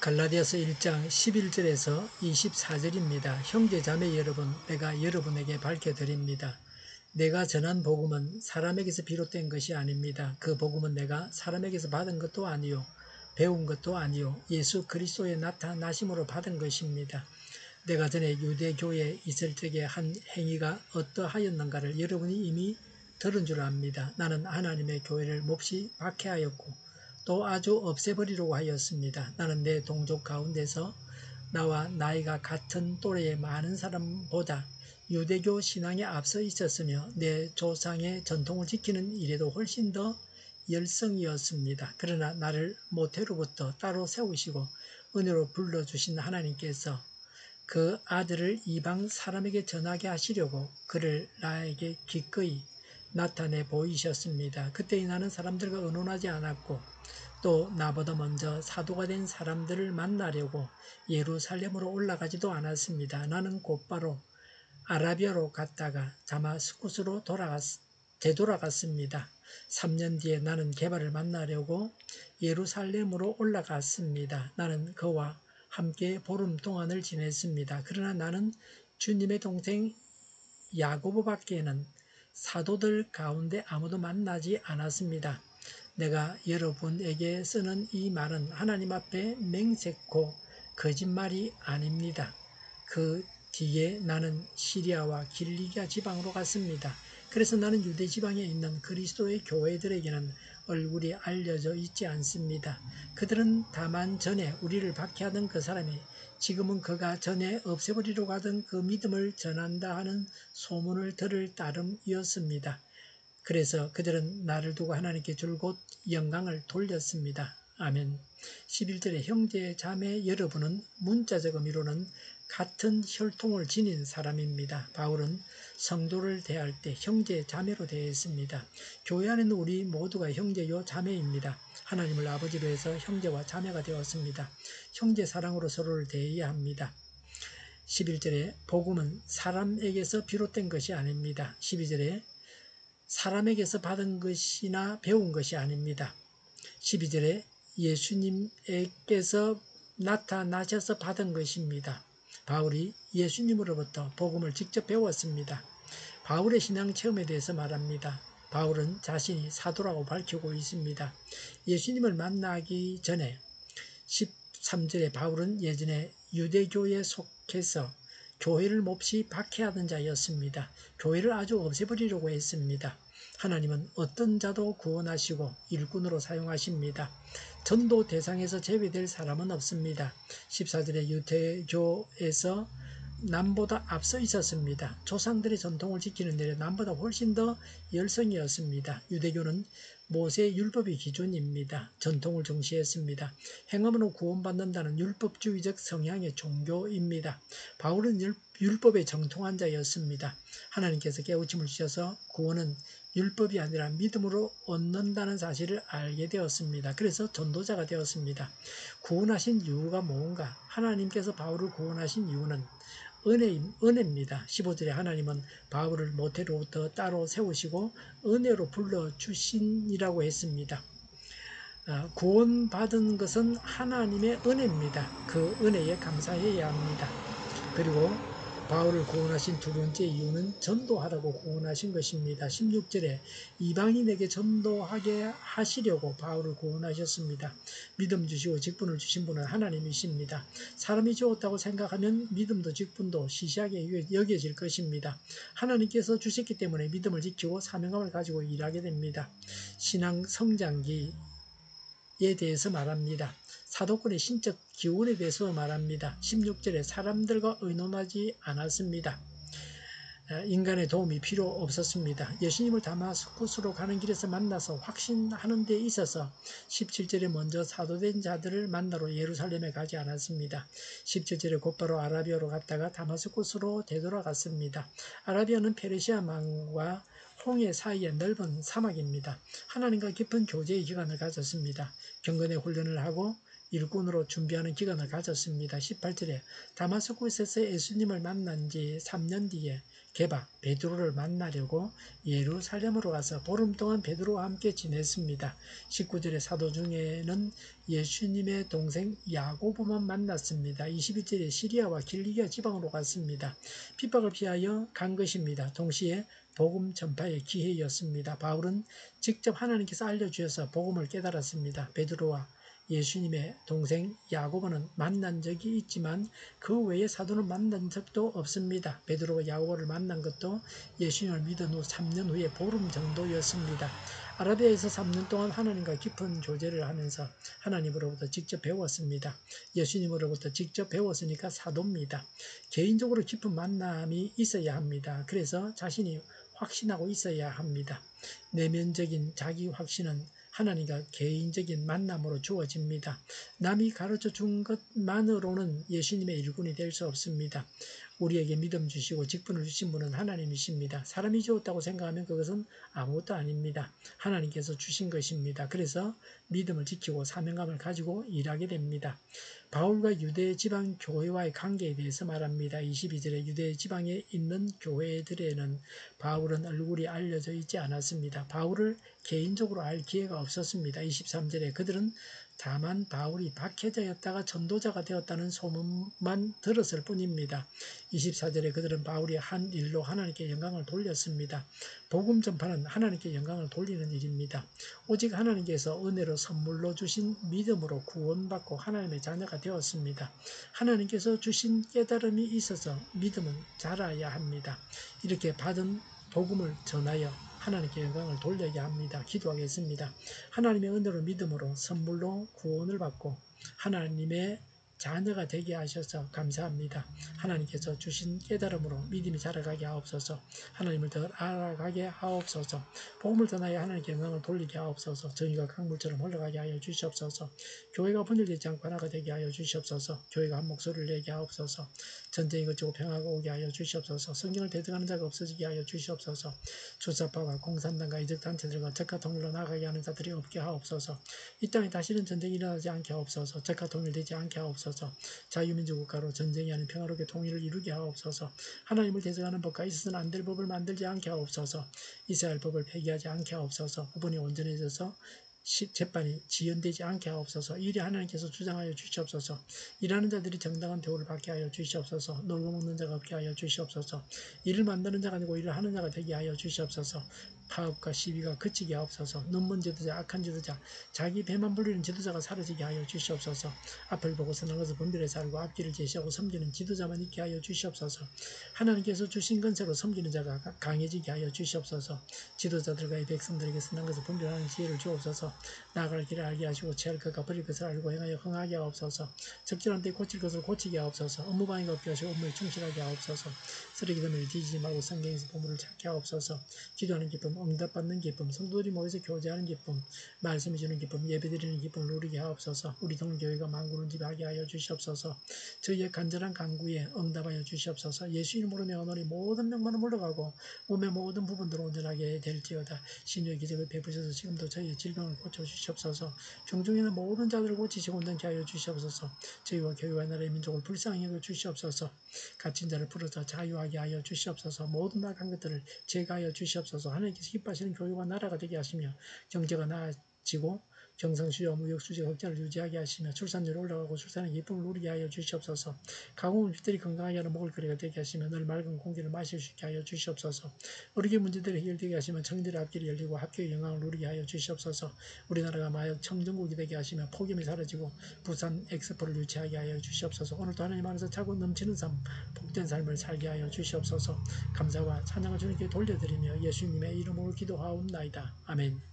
갈라디아서 1장 11절에서 24절입니다. 형제 자매 여러분, 내가 여러분에게 밝혀드립니다. 내가 전한 복음은 사람에게서 비롯된 것이 아닙니다. 그 복음은 내가 사람에게서 받은 것도 아니요 배운 것도 아니요 예수 그리스도의 나타나심으로 받은 것입니다. 내가 전에 유대교에 있을 적에 한 행위가 어떠하였는가를 여러분이 이미 들은 줄 압니다. 나는 하나님의 교회를 몹시 박해하였고 또 아주 없애버리려고 하였습니다. 나는 내 동족 가운데서 나와 나이가 같은 또래의 많은 사람보다 유대교 신앙에 앞서 있었으며 내 조상의 전통을 지키는 일에도 훨씬 더 열성이었습니다. 그러나 나를 모태로부터 따로 세우시고 은혜로 불러주신 하나님께서 그 아들을 이방 사람에게 전하게 하시려고 그를 나에게 기꺼이 나타내 보이셨습니다. 그때의 나는 사람들과 의논하지 않았고 또 나보다 먼저 사도가 된 사람들을 만나려고 예루살렘으로 올라가지도 않았습니다. 나는 곧바로 아라비아로 갔다가 다마스쿠스로 되돌아갔습니다. 3년 뒤에 나는 게바를 만나려고 예루살렘으로 올라갔습니다. 나는 그와 함께 보름 동안을 지냈습니다. 그러나 나는 주님의 동생 야고보밖에는 사도들 가운데 아무도 만나지 않았습니다. 내가 여러분에게 쓰는 이 말은 하나님 앞에 맹세코 거짓말이 아닙니다. 그 뒤에 나는 시리아와 길리기아 지방으로 갔습니다. 그래서 나는 유대 지방에 있는 그리스도의 교회들에게는 얼굴이 알려져 있지 않습니다. 그들은 다만 전에 우리를 박해하던 그 사람이 지금은 그가 전에 없애버리려고 하던 그 믿음을 전한다 하는 소문을 들을 따름이었습니다. 그래서 그들은 나를 두고 하나님께 줄곧 영광을 돌렸습니다. 아멘. 11절에 형제 자매 여러분은 문자적 의미로는 같은 혈통을 지닌 사람입니다. 바울은 성도를 대할 때 형제 자매로 대했습니다. 교회 안에는 우리 모두가 형제요 자매입니다. 하나님을 아버지로 해서 형제와 자매가 되었습니다. 형제 사랑으로 서로를 대해야 합니다. 11절에 복음은 사람에게서 비롯된 것이 아닙니다. 12절에 사람에게서 받은 것이나 배운 것이 아닙니다. 12절에 예수님께서 나타나셔서 받은 것입니다. 바울이 예수님으로부터 복음을 직접 배웠습니다. 바울의 신앙 체험에 대해서 말합니다. 바울은 자신이 사도라고 밝히고 있습니다. 예수님을 만나기 전에 13절에 바울은 예전에 유대교에 속해서 교회를 몹시 박해하던 자였습니다. 교회를 아주 없애버리려고 했습니다. 하나님은 어떤 자도 구원하시고 일꾼으로 사용하십니다. 전도 대상에서 제외될 사람은 없습니다. 14절에 유대교에서 남보다 앞서 있었습니다. 조상들의 전통을 지키는 일에 남보다 훨씬 더 열성이었습니다. 유대교는 모세의 율법이 기준입니다. 전통을 중시했습니다. 행함으로 구원받는다는 율법주의적 성향의 종교입니다. 바울은 율법에 정통한 자였습니다. 하나님께서 깨우침을 주셔서 구원은 율법이 아니라 믿음으로 얻는다는 사실을 알게 되었습니다. 그래서 전도자가 되었습니다. 구원하신 이유가 뭔가? 하나님께서 바울을 구원하신 이유는 은혜입니다. 15절에 하나님은 바울을 모태로부터 따로 세우시고 은혜로 불러주신이라고 했습니다. 구원받은 것은 하나님의 은혜입니다. 그 은혜에 감사해야 합니다. 그리고 바울을 구원하신 두 번째 이유는 전도하라고 구원하신 것입니다. 16절에 이방인에게 전도하게 하시려고 바울을 구원하셨습니다. 믿음 주시고 직분을 주신 분은 하나님이십니다. 사람이 주었다고 생각하면 믿음도 직분도 시시하게 여겨질 것입니다. 하나님께서 주셨기 때문에 믿음을 지키고 사명감을 가지고 일하게 됩니다. 신앙 성장기에 대해서 말합니다. 사도권의 신적 기운에 대해서 말합니다. 16절에 사람들과 의논하지 않았습니다. 인간의 도움이 필요 없었습니다. 예수님을 다마스쿠스로 가는 길에서 만나서 확신하는 데 있어서 17절에 먼저 사도된 자들을 만나러 예루살렘에 가지 않았습니다. 17절에 곧바로 아라비아로 갔다가 다마스쿠스로 되돌아갔습니다. 아라비아는 페르시아 망과 홍해 사이의 넓은 사막입니다. 하나님과 깊은 교제의 기간을 가졌습니다. 경건의 훈련을 하고 일꾼으로 준비하는 기간을 가졌습니다. 18절에 다마스쿠스에서 예수님을 만난 지 3년 뒤에 게바 베드로를 만나려고 예루살렘으로 가서 보름 동안 베드로와 함께 지냈습니다. 19절에 사도 중에는 예수님의 동생 야고보만 만났습니다. 21절에 시리아와 길리기아 지방으로 갔습니다. 핍박을 피하여 간 것입니다. 동시에 복음 전파의 기회였습니다. 바울은 직접 하나님께서 알려주셔서 복음을 깨달았습니다. 베드로와 예수님의 동생 야고보는 만난 적이 있지만 그 외에 사도는 만난 적도 없습니다. 베드로가 야고보를 만난 것도 예수님을 믿은 후 3년 후에 보름 정도였습니다. 아라비아에서 3년 동안 하나님과 깊은 교제를 하면서 하나님으로부터 직접 배웠습니다. 예수님으로부터 직접 배웠으니까 사도입니다. 개인적으로 깊은 만남이 있어야 합니다. 그래서 자신이 확신하고 있어야 합니다. 내면적인 자기 확신은 하나님과 개인적인 만남으로 주어집니다. 남이 가르쳐 준 것만으로는 예수님의 일꾼이 될 수 없습니다. 우리에게 믿음 주시고 직분을 주신 분은 하나님이십니다. 사람이 주었다고 생각하면 그것은 아무것도 아닙니다. 하나님께서 주신 것입니다. 그래서 믿음을 지키고 사명감을 가지고 일하게 됩니다. 바울과 유대 지방 교회와의 관계에 대해서 말합니다. 22절에 유대 지방에 있는 교회들에는 바울은 얼굴이 알려져 있지 않았습니다. 바울을 개인적으로 알 기회가 없었습니다. 23절에 그들은 다만 바울이 박해자였다가 전도자가 되었다는 소문만 들었을 뿐입니다. 24절에 그들은 바울이 한 일로 하나님께 영광을 돌렸습니다. 복음 전파는 하나님께 영광을 돌리는 일입니다. 오직 하나님께서 은혜로 선물로 주신 믿음으로 구원받고 하나님의 자녀가 되었습니다. 하나님께서 주신 깨달음이 있어서 믿음은 자라야 합니다. 이렇게 받은 복음을 전하여 하나님께 영광을 돌려야 합니다. 기도하겠습니다. 하나님의 은혜로 믿음으로 선물로 구원을 받고 하나님의 자녀가 되게 하셔서 감사합니다. 하나님께서 주신 깨달음으로 믿음이 자라가게 하옵소서. 하나님을 더 알아가게 하옵소서. 복음을 전하여 하나님께 영광을 돌리게 하옵소서. 정의가 강물처럼 흘러가게 하여 주시옵소서. 교회가 분열되지 않고 하나가 되게 하여 주시옵소서. 교회가 한 목소리를 내게 하옵소서. 전쟁이 그치고 평화가 오게 하여 주시옵소서. 성경을 대적하는 자가 없어지게 하여 주시옵소서. 주사파와 공산당과 이적단체들과 적과 통일로 나아가게 하는 자들이 없게 하옵소서. 이 땅에 다시는 전쟁이 일어나지 않게 하옵소서. 적과 통일되지 않게 하옵소서. 자유민주 국가로 전쟁이 아닌 평화롭게 통일을 이루게 하옵소서. 하나님을 대적하는 법과 있어서는 안 될 법을 만들지 않게 하옵소서. 이스라엘 법을 폐기하지 않게 하옵소서. 구분이 온전해져서 재판이 지연되지 않게 하옵소서. 일이 하나님께서 주장하여 주시옵소서. 일하는 자들이 정당한 대우를 받게 하여 주시옵소서. 놀고 먹는 자가 없게 하여 주시옵소서. 일을 만드는 자가 아니고 일을 하는 자가 되게 하여 주시옵소서. 파업과 시비가 그치게 하옵소서. 눈먼 지도자, 악한 지도자, 자기 배만 불리는 지도자가 사라지게 하여 주시옵소서. 앞을 보고 서는 것을 분별해 살고 앞길을 제시하고 섬기는 지도자만 있게 하여 주시옵소서. 하나님께서 주신 건세로 섬기는 자가 강해지게 하여 주시옵소서. 지도자들과의 백성들에게 선한 것을 분별하는 지혜를 주옵소서. 나아갈 길을 알게 하시고 취할 것과 버릴 것을 알고 행하여 흥하게 하옵소서. 적절한 때 고칠 것을 고치게 하옵소서. 업무방해가 없게 하시고 업무에 충실하게 하옵소서. 쓰레기 더미를 뒤지지 말고 성경에서 보물을 찾게 하옵소서. 기도하는 기쁨, 응답받는 기쁨, 성도들이 모여서 교제하는 기쁨, 말씀해 주는 기쁨, 예배드리는 기쁨을 누리게 하옵소서. 우리 동교회가 만구는 집에 하게 하여 주시옵소서. 저희의 간절한 간구에 응답하여 주시옵소서. 예수 이름으로 내어놓으니 모든 병만은 물러가고 몸의 모든 부분들을 온전하게 될지어다. 신유의 기적을 베푸셔서 지금도 저희의 질병을 고쳐주시옵소서. 병중에 있는 모든 자들을 고치시고 온전케 하여 주시옵소서. 저희와 교회와 나라의 민족을 불쌍히 여겨 주시옵소서. 갇힌 자를 풀어서 자유하게 하여 주시옵소서. 모든 나간 것들을 제거하여 주시옵소서. 하나님께서 기뻐하시는 교회와 나라가 되게 하시며 경제가 나아지고 경상수요, 무역수지, 흑자를 유지하게 하시며 출산율이 올라가고 출산의 기쁨을 누리게 하여 주시옵소서. 가공은 빚들이 건강하게 하는 먹을거리가 되게 하시며 늘 맑은 공기를 마실 수 있게 하여 주시옵소서. 어리게 문제들이 해결되게 하시며 청년들의 앞길이 열리고 학교의 영광을 누리게 하여 주시옵소서. 우리나라가 마약 청정국이 되게 하시며 폭염이 사라지고 부산 엑스포를 유치하게 하여 주시옵소서. 오늘도 하나님 안에서 차고 넘치는 삶, 복된 삶을 살게 하여 주시옵소서. 감사와 찬양을 주님께 돌려드리며 예수님의 이름으로 기도하옵나이다. 아멘.